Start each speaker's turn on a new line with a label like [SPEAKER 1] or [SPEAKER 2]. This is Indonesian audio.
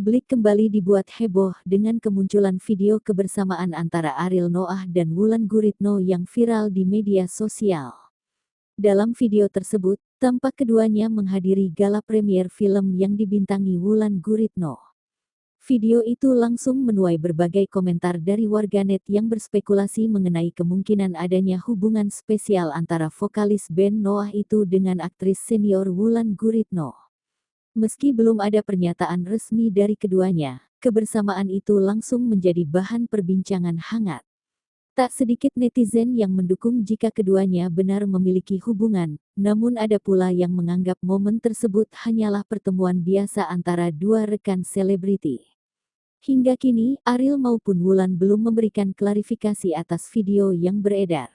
[SPEAKER 1] Publik kembali dibuat heboh dengan kemunculan video kebersamaan antara Ariel Noah dan Wulan Guritno yang viral di media sosial. Dalam video tersebut, tampak keduanya menghadiri gala premier film yang dibintangi Wulan Guritno. Video itu langsung menuai berbagai komentar dari warganet yang berspekulasi mengenai kemungkinan adanya hubungan spesial antara vokalis band Noah itu dengan aktris senior Wulan Guritno. Meski belum ada pernyataan resmi dari keduanya, kebersamaan itu langsung menjadi bahan perbincangan hangat. Tak sedikit netizen yang mendukung jika keduanya benar memiliki hubungan, namun ada pula yang menganggap momen tersebut hanyalah pertemuan biasa antara dua rekan selebriti. Hingga kini, Ariel maupun Wulan belum memberikan klarifikasi atas video yang beredar.